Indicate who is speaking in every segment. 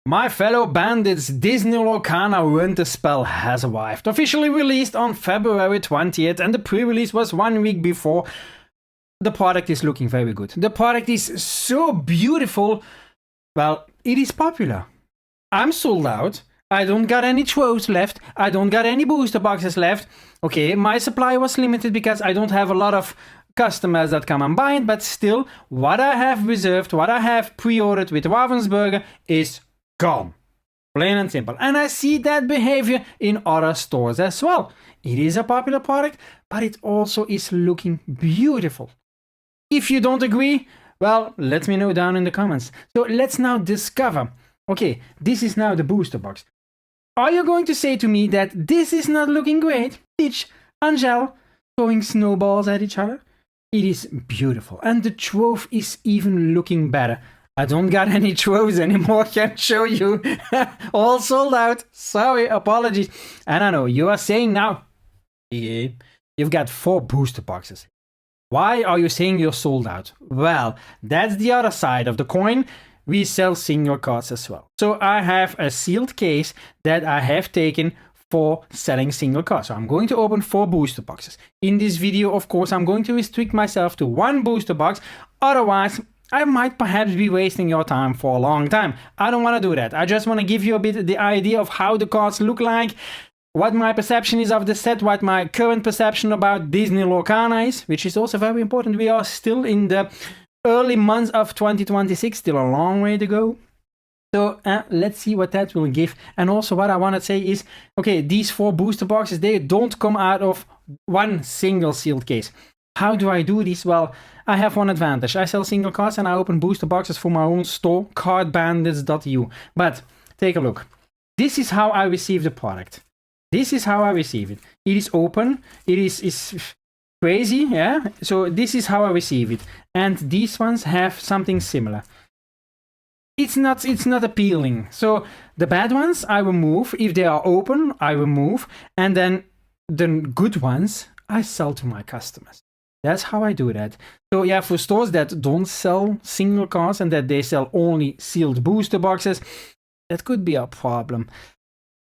Speaker 1: My fellow bandits, Disney Lorcana Winterspell has arrived. Officially released on February 20th, and the pre-release was 1 week before. The product is looking very good. The product is so beautiful. Well, it is popular. I'm sold out. I don't got any troves left. I don't got any booster boxes left. Okay, my supply was limited because I don't have a lot of customers that come and buy it, but still, what I have reserved, what I have pre-ordered with Ravensburger is gone. Plain and simple. And I see that behavior in other stores as well. It is a popular product, but it also is looking beautiful. If you don't agree, well, let me know down in the comments. So let's now discover. Okay, this is now the booster box. Are you going to say to me that this is not looking great? Peach, Angel, throwing snowballs at each other? It is beautiful. And the trove is even looking better. I don't got any troves anymore, can't show you. All sold out. Sorry, apologies. And I know, you are saying now, yeah, you've got 4 booster boxes. Why are you saying you're sold out? Well, that's the other side of the coin. We sell single cards as well. So I have a sealed case that I have taken for selling single cards. So I'm going to open 4 booster boxes. In this video, of course, I'm going to restrict myself to 1 booster box. Otherwise, I might perhaps be wasting your time for a long time. I don't want to do that. I just want to give you a bit the idea of how the cards look like, what my perception is of the set, what my current perception about Disney Lorcana is, which is also very important. We are still in the early months of 2026, still a long way to go. So let's see what that will give. And also what I want to say is, okay, these 4 booster boxes, they don't come out of one single sealed case. How do I do this? Well, I have one advantage. I sell single cards and I open booster boxes for my own store, cardbandits.eu. But take a look. This is how I receive the product. This is how I receive it. It is open. It is crazy, yeah? So this is how I receive it. And these ones have something similar. It's not appealing. So the bad ones I remove. If they are open, I remove. And then the good ones I sell to my customers. That's how I do that. So yeah, for stores that don't sell single cards and that they sell only sealed booster boxes, that could be a problem.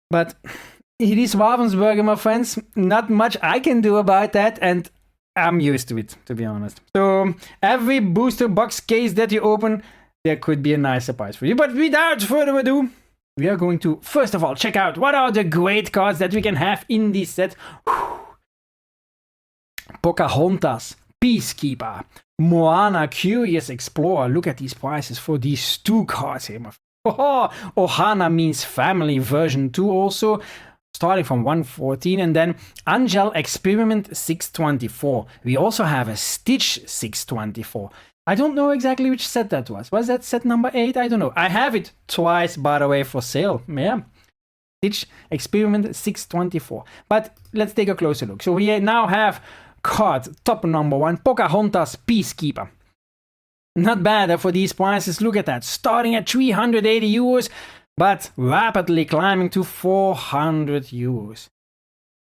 Speaker 1: But it is Ravensburger, my friends. Not much I can do about that, and I'm used to it, to be honest. So every booster box case that you open, there could be a nice surprise for you. But without further ado, we are going to, first of all, check out what are the great cards that we can have in this set. Pocahontas, Peacekeeper, Moana, Curious Explorer. Look at these prices for these 2 cards here. Oh, Ohana means family version 2 also, starting from 114. And then Angel Experiment 624. We also have a Stitch 624. I don't know exactly which set that was. Was that set number 8? I don't know. I have it twice, by the way, for sale. Yeah. Stitch Experiment 624. But let's take a closer look. So we now have card top number 1, Pocahontas Peacekeeper. Not bad for these prices. Look at that, starting at 380 euros, but rapidly climbing to 400 euros.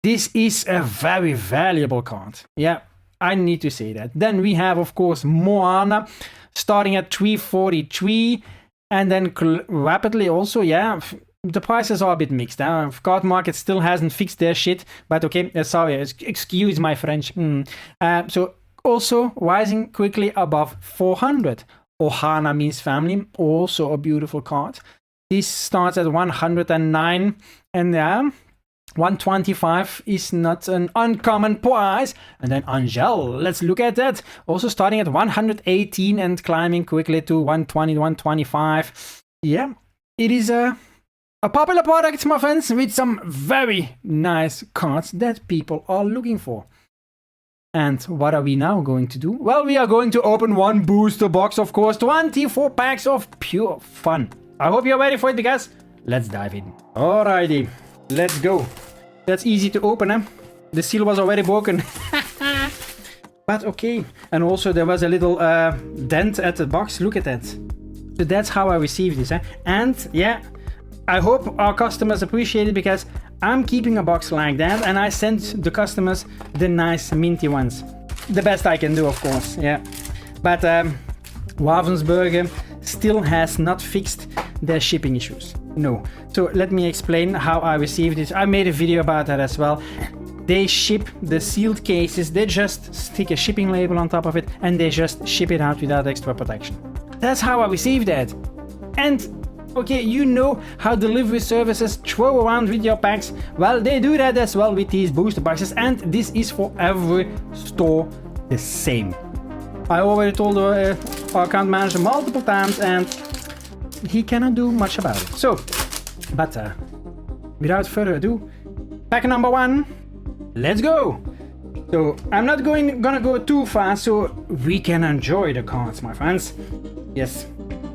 Speaker 1: This is a very valuable card. Yeah, I need to say that. Then we have, of course, Moana, starting at 343, and then rapidly also, yeah, the prices are a bit mixed. Cardmarket still hasn't fixed their shit, but okay, sorry, excuse my French. So also rising quickly above 400. Ohana means family, also a beautiful card. This starts at 109, and 125 is not an uncommon price. And then Angel, let's look at that. Also starting at 118 and climbing quickly to 120, 125. Yeah, it is a popular product, my friends, with some very nice cards that people are looking for. And what are we now going to do? Well, we are going to open 1 booster box, of course, 24 packs of pure fun. I hope you're ready for it, because let's dive in. Alrighty, let's go. That's easy to open, eh? The seal was already broken. But okay. And also there was a little dent at the box. Look at that. So that's how I received this, eh? And yeah, I hope our customers appreciate it, because I'm keeping a box like that, and I sent the customers the nice minty ones. The best I can do, of course, yeah. But Ravensburger still has not fixed there's shipping issues. No. So let me explain how I received it. I made a video about that as well. They ship the sealed cases, they just stick a shipping label on top of it and they just ship it out without extra protection. That's how I received that. And okay, you know how delivery services throw around with your packs. Well, they do that as well with these booster boxes, and this is for every store the same. I already told our account manager multiple times and he cannot do much about it. So, but without further ado, pack number 1, let's go! So, I'm not gonna go too fast so we can enjoy the cards, my friends. Yes.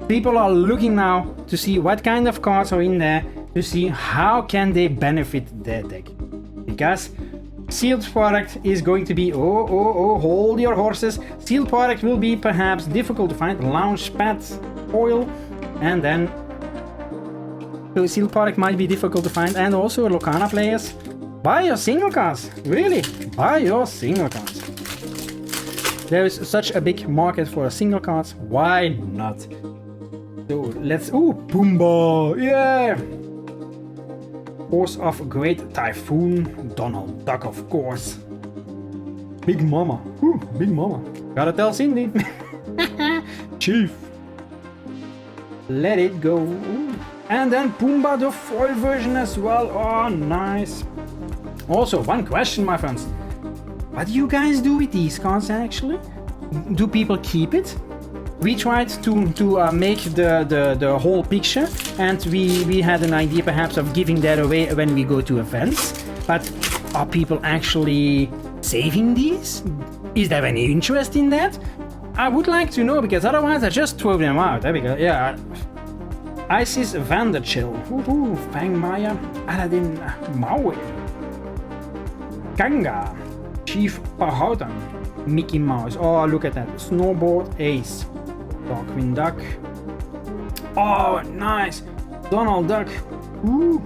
Speaker 1: People are looking now to see what kind of cards are in there, to see how can they benefit their deck. Because sealed product is going to be, hold your horses. Sealed product will be perhaps difficult to find. Launch pad foil, and then so sealed product might be difficult to find. And also Lorcana players, buy your single cards. Really, buy your single cards. There is such a big market for single cards. Why not? So let's, Pumbaa, yeah! Force of Great Typhoon, Donald Duck of course. Big Mama, Big Mama. Gotta tell Cindy. Chief. Let it go. And then Pumbaa the foil version as well, oh nice. Also, one question my friends. What do you guys do with these cards actually? Do people keep it? We tried to make the whole picture, and we had an idea perhaps of giving that away when we go to events. But are people actually saving these? Is there any interest in that? I would like to know, because otherwise I just throw them out. There we go. Yeah. Isis Vanderchill. Fangmaya. Aladdin Maui. Kanga. Chief Powhatan. Mickey Mouse. Oh, look at that. Snowboard Ace. Darkwing Duck. Oh, nice. Donald Duck. Ooh,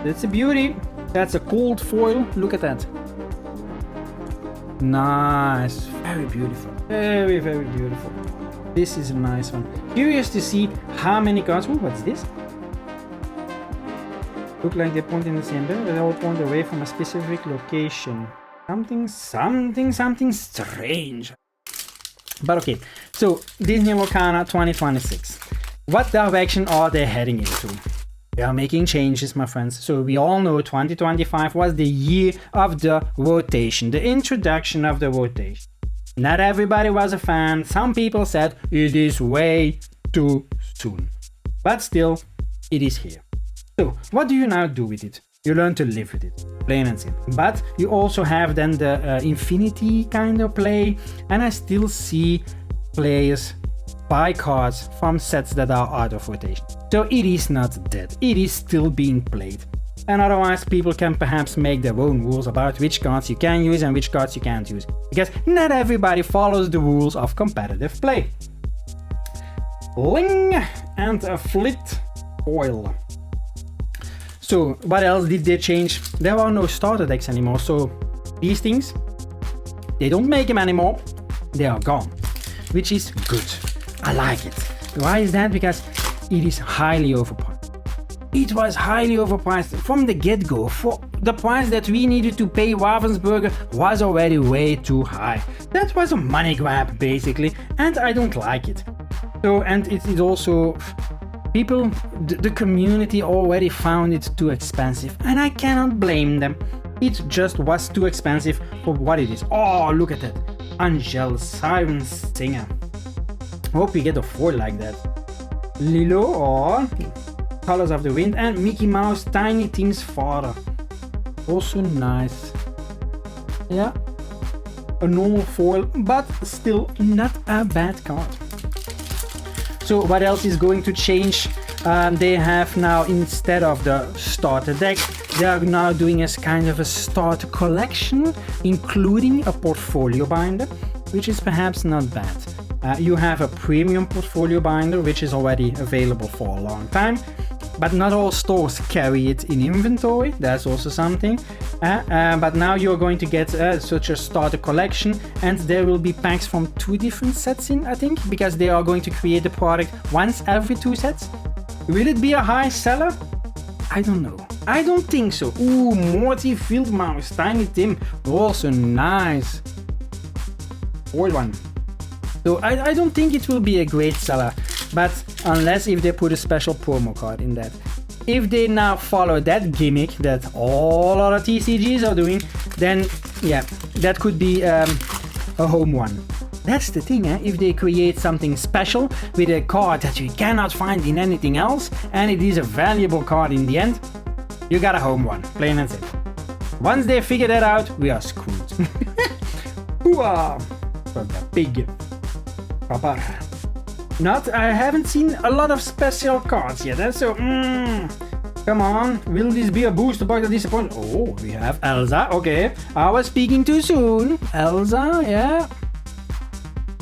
Speaker 1: that's a beauty. That's a cold foil. Look at that. Nice. Very beautiful. Very, very beautiful. This is a nice one. Curious to see how many cards. Ooh, what's this? Look like they point in the same way. They all point away from a specific location. Something strange. But okay, so Disney Lorcana 2026. What direction are they heading into? They are making changes, my friends. So we all know 2025 was the year of the rotation, the introduction of the rotation. Not everybody was a fan. Some people said it is way too soon. But still, it is here. So what do you now do with it? You learn to live with it, plain and simple. But you also have then the infinity kind of play, and I still see players buy cards from sets that are out of rotation. So it is not dead, it is still being played. And otherwise people can perhaps make their own rules about which cards you can use and which cards you can't use. Because not everybody follows the rules of competitive play. Ling and a Flit foil. So what else did they change? There are no starter decks anymore, so these things, they don't make them anymore, they are gone, which is good. I like it. Why is that? Because it is highly overpriced. It was highly overpriced from the get-go. For the price that we needed to pay, Ravensburger was already way too high. That was a money grab basically, and I don't like it. So, and it is also, people, the community already found it too expensive, and I cannot blame them. It just was too expensive for what it is. Oh, look at that. Angel, Siren Singer. Hope we get a foil like that. Lilo or Colors of the Wind, and Mickey Mouse, Tiny Tim's father. Also nice. Yeah. A normal foil, but still not a bad card. So what else is going to change? They have now, instead of the starter deck, they are now doing as kind of a starter collection, including a portfolio binder, which is perhaps not bad. You have a premium portfolio binder, which is already available for a long time, but not all stores carry it in inventory. That's also something. But now you're going to get such a starter collection, and there will be packs from 2 different sets in, I think, because they are going to create the product once every 2 sets, Will it be a high seller? I don't know. I don't think so. Ooh, Morty Field Mouse, Tiny Tim, also nice. Old one. So I don't think it will be a great seller, but unless if they put a special promo card in that. If they now follow that gimmick that all other TCGs are doing, then yeah, that could be a home one. That's the thing, if they create something special with a card that you cannot find in anything else, and it is a valuable card in the end, you got a home one, plain and simple. Once they figure that out, we are screwed. Hooah! For the pig. Papa. I haven't seen a lot of special cards yet, so come on, will this be a booster box that disappoints? Oh, we have Elsa, okay. I was speaking too soon. Elsa, yeah.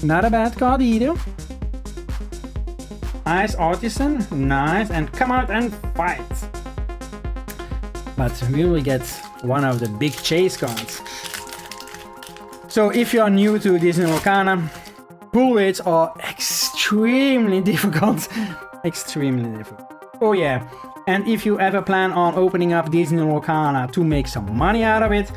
Speaker 1: Not a bad card either. Nice Artisan, nice, and come out and fight. But we will get one of the big chase cards. So if you are new to Disney Lorcana, pull rates are extremely difficult. Extremely difficult. Oh yeah, and if you ever plan on opening up Disney Lorcana to make some money out of it,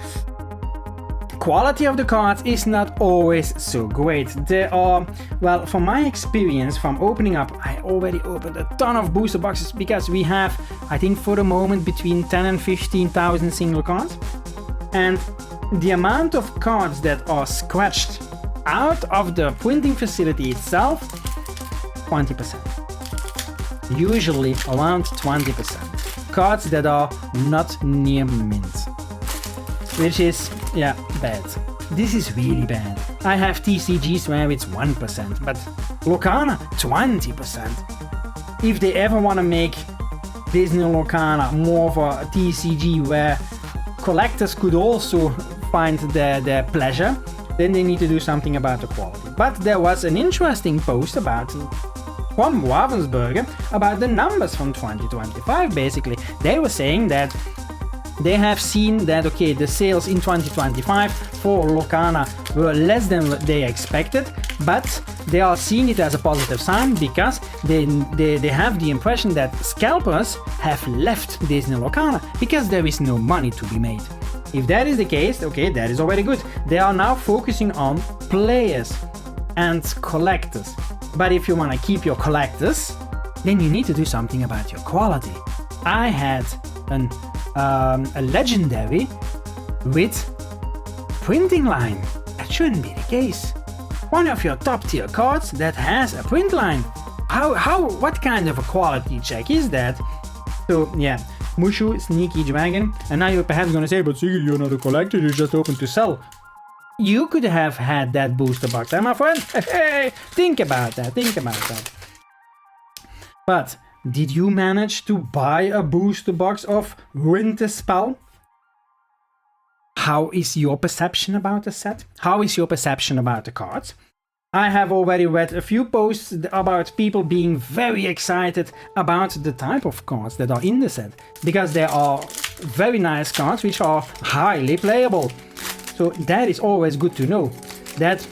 Speaker 1: quality of the cards is not always so great. There are, well, from my experience from opening up, I already opened a ton of booster boxes because we have, I think for the moment, between 10 and 15,000 single cards. And the amount of cards that are scratched out of the printing facility itself, 20%. Usually around 20%. Cards that are not near mint. Which is, yeah, bad. This is really bad. I have TCGs where it's 1%, but Lorcana, 20%. If they ever want to make Disney Lorcana more of a TCG where collectors could also find their pleasure, then they need to do something about the quality. But there was an interesting post from Ravensburger about the numbers from 2025, basically. They were saying that they have seen that, okay, the sales in 2025 for Lorcana were less than they expected, but they are seeing it as a positive sign because they have the impression that scalpers have left Disney Lorcana because there is no money to be made. If that is the case, okay, that is already good. They are now focusing on players and collectors. But if you want to keep your collectors, then you need to do something about your quality. I had a legendary with printing line. That shouldn't be the case. One of your top tier cards that has a print line. What kind of a quality check is that? So yeah, Mushu, Sneaky Dragon, and now you're perhaps gonna say, but Sigurd, you're not a collector, you're just open to sell. You could have had that booster box, my friend. Hey, think about that. But did you manage to buy a booster box of Winterspell? How is your perception about the set? How is your perception about the cards? I have already read a few posts about people being very excited about the type of cards that are in the set, because there are very nice cards which are highly playable. So that is always good to know. That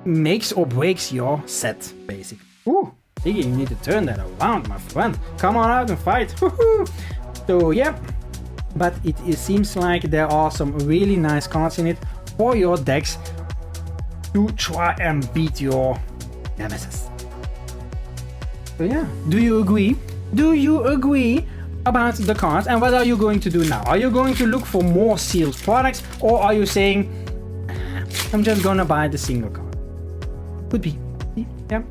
Speaker 1: makes or breaks your set, basically. Ooh, Iggy, you need to turn that around, my friend. Come on out and fight. So yeah, but it seems like there are some really nice cards in it for your decks to try and beat your nemesis. So yeah, do you agree? Do you agree about the cards, and what are you going to do now? Are you going to look for more sealed products, or are you saying, I'm just gonna buy the single card? Could be, yeah.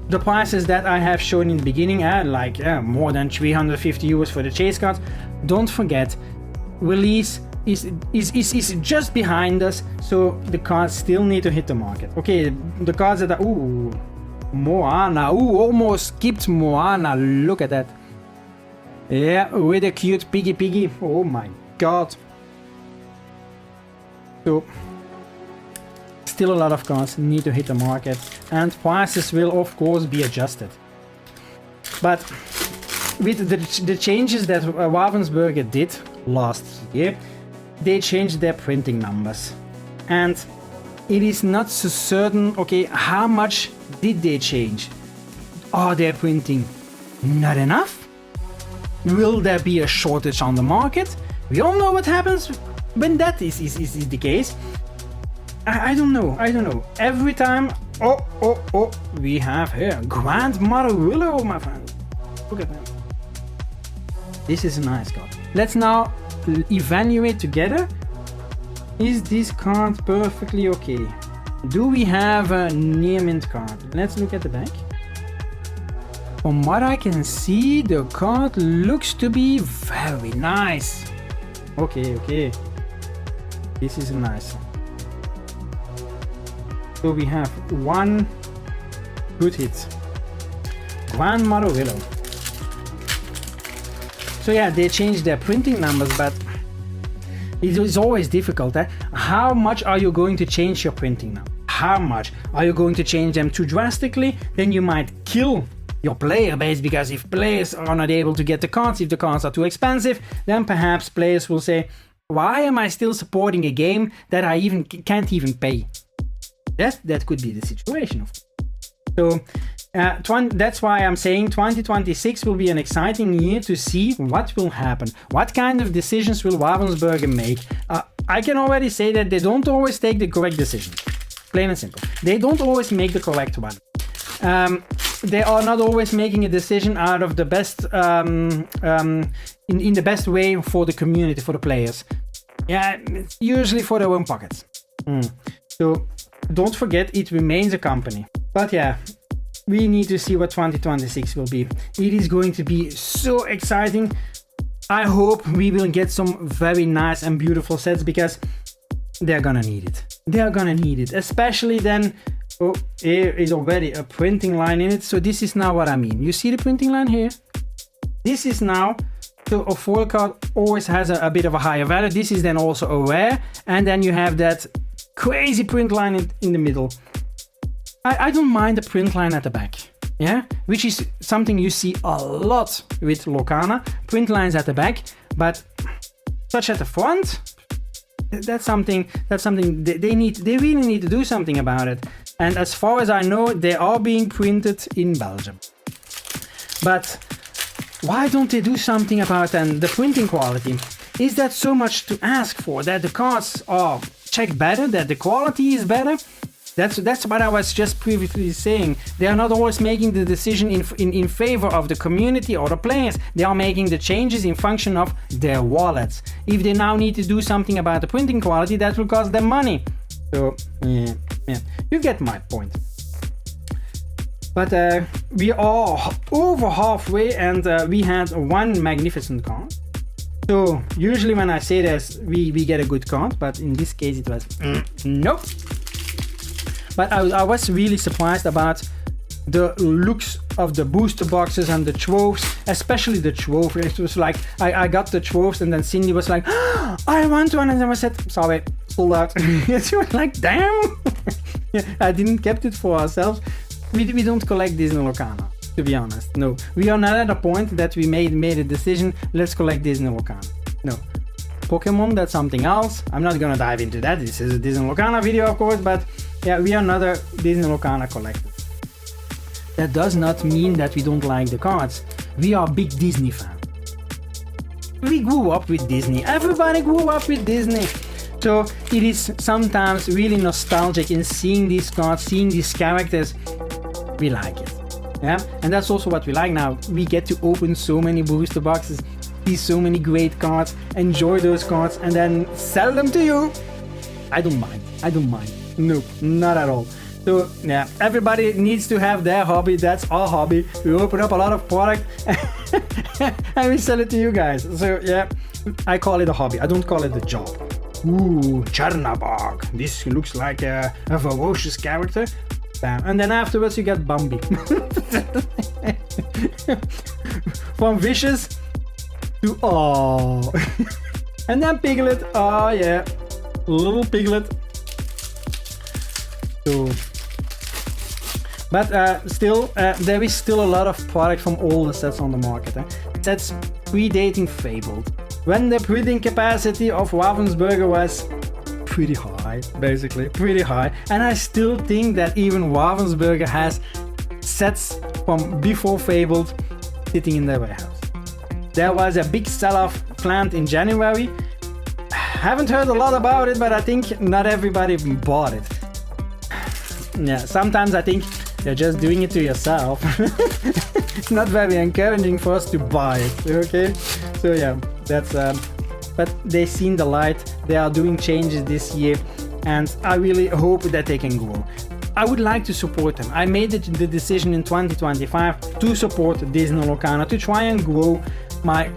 Speaker 1: The prices that I have shown in the beginning, more than 350 euros for the chase cards. Don't forget, release is just behind us, so the cards still need to hit the market. Okay, the cards that are, ooh, Moana, ooh, almost skipped Moana, look at that. Yeah, with a cute piggy, oh my god. So, still a lot of cards need to hit the market, and prices will of course be adjusted. But with the changes that Ravensburger did last year, they changed their printing numbers, and it is not so certain, okay, how much did they change? Are they printing not enough? Will there be a shortage on the market? We all know what happens when that is the case. I don't know. Every time, we have here Grandmother Willow, my friend. Look at that. This is a nice card. Let's now evaluate together. Is this card perfectly okay? Do we have a near mint card? Let's look at the back. From what I can see, the card looks to be very nice. Okay. This is nice. So we have one good hit. Grandmother Willow. So yeah, they changed their printing numbers, but it is always difficult. How much are you going to change your printing number? How much? Are you going to change them too drastically? Then you might kill your player base, because if players are not able to get the cards, if the cards are too expensive, then perhaps players will say, why am I still supporting a game that I can't even pay? That could be the situation, of course. So that's why I'm saying 2026 will be an exciting year to see what will happen. What kind of decisions will Ravensburger make? I can already say that they don't always take the correct decision. Plain and simple. They don't always make the correct one. They are not always making a decision out of the best, in the best way for the community, for the players. Yeah, it's usually for their own pockets. So don't forget, it remains a company. But yeah, we need to see what 2026 will be. It is going to be so exciting. I hope we will get some very nice and beautiful sets, because they're gonna need it. Especially then, here is already a printing line in it. So this is now what I mean. You see the printing line here? This is now, so a foil card always has a bit of a higher value. This is then also a rare. And then you have that crazy print line in the middle. I don't mind the print line at the back, yeah, which is something you see a lot with Lorcana, print lines at the back, but such at the front, that's something they really need to do something about it. And as far as I know, they are being printed in Belgium. But why don't they do something about the printing quality? Is that so much to ask for, that the cards are checked better, that the quality is better? That's what I was just previously saying. They are not always making the decision in favor of the community or the players. They are making the changes in function of their wallets. If they now need to do something about the printing quality, that will cost them money. So yeah, you get my point. But we are over halfway, and we had one magnificent card. So usually when I say this, we get a good card, but in this case it was nope. But I was really surprised about the looks of the booster boxes and the troves, especially the trove. It was like, I got the troves, and then Cindy was like, oh, I want one, and then I said, sorry, sold out. She was like, damn. Yeah, I didn't kept it for ourselves. We don't collect Disney Lorcana, to be honest. No, we are not at a point that we made a decision, let's collect Disney Lorcana. No. Pokemon, that's something else. I'm not gonna dive into that. This is a Disney Lorcana video, of course, but yeah, we are not a Disney Lorcana collector. That does not mean that we don't like the cards. We are big Disney fans. We grew up with Disney. Everybody grew up with Disney. So it is sometimes really nostalgic in seeing these cards, seeing these characters. We like it. Yeah, and that's also what we like now. We get to open so many booster boxes, see so many great cards, enjoy those cards, and then sell them to you. I don't mind. No, not at all. So yeah, everybody needs to have their hobby. That's our hobby. We open up a lot of product and we sell it to you guys. So yeah, I call it a hobby. I don't call it a job. Ooh, Chernabog. This looks like a ferocious character. Bam. And then afterwards you get Bambi. From vicious to oh. And then Piglet. Oh yeah, little Piglet. So, but still, there is still a lot of product from all the sets on the market. Sets predating Fabled, when the printing capacity of Ravensburger was pretty high, basically pretty high. And I still think that even Ravensburger has sets from before Fabled sitting in their warehouse. There was a big sell-off planned in January. Haven't heard a lot about it, but I think not everybody bought it. Yeah, sometimes I think you're just doing it to yourself. It's not very encouraging for us to buy it, okay? So yeah, that's but they've seen the light. They are doing changes this year, and I really hope that they can grow. I would like to support them. I made the decision in 2025 to support Disney Lorcana, to try and grow my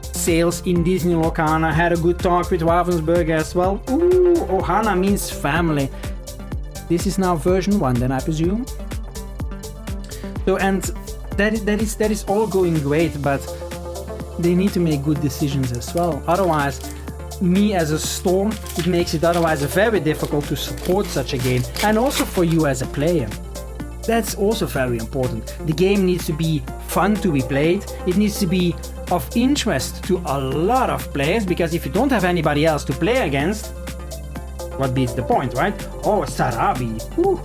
Speaker 1: sales in Disney Lorcana. Had a good talk with Ravensburger as well. Ooh, Ohana means family. This is now version 1 then, I presume. So, and that is all going great, but they need to make good decisions as well. Otherwise, me as a store, it makes it otherwise very difficult to support such a game, and also for you as a player. That's also very important. The game needs to be fun to be played. It needs to be of interest to a lot of players, because if you don't have anybody else to play against, what beats the point, right? Oh, Sarabi. Whew.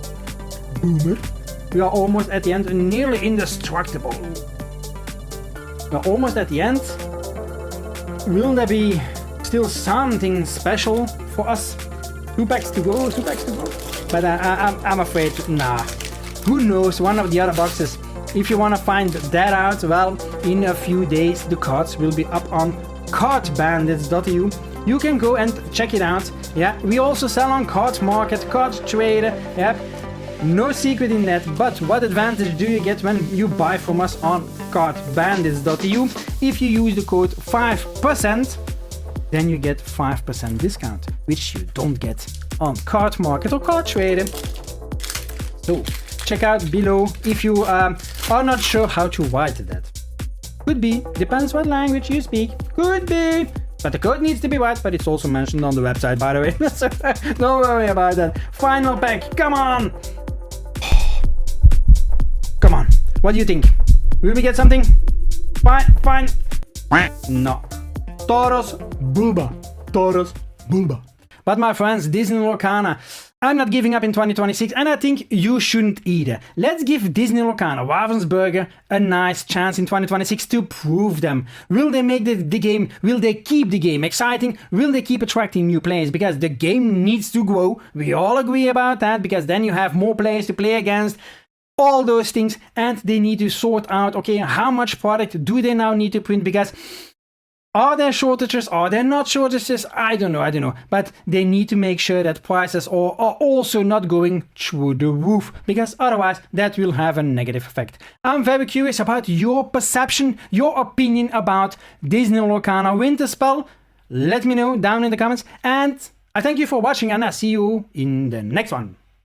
Speaker 1: Boomer. We are almost at the end, nearly indestructible. We're almost at the end. Will there be still something special for us? 2 packs to go, 2 packs to go. But I'm afraid, nah. Who knows, one of the other boxes. If you want to find that out, well, in a few days the cards will be up on cardbandits.eu. You can go and check it out. Yeah, we also sell on Cardmarket Cardtrader. Yeah, no secret in that. But what advantage do you get when you buy from us on cardbandits.eu? If you use the code 5%, then you get 5% discount, which you don't get on Cardmarket or Cardtrader. So check out below if you are not sure how to write that. Could be, depends what language you speak. Could be. But the code needs to be right, but it's also mentioned on the website, by the way. So don't worry about that. Final pack, come on! Come on, what do you think? Will we get something? Fine. No. Tauros Bulba. Tauros Bulba. But my friends, Disney Lorcana, I'm not giving up in 2026, and I think you shouldn't either. Let's give Disney Lorcana Ravensburger a nice chance in 2026 to prove them. Will they make the game, will they keep the game exciting? Will they keep attracting new players? Because the game needs to grow. We all agree about that, because then you have more players to play against. All those things, and they need to sort out, okay, how much product do they now need to print? Because are there shortages? Are there not shortages? I don't know. But they need to make sure that prices are also not going through the roof, because otherwise that will have a negative effect. I'm very curious about your perception, your opinion about Disney Lorcana Winterspell. Let me know down in the comments, and I thank you for watching, and I'll see you in the next one.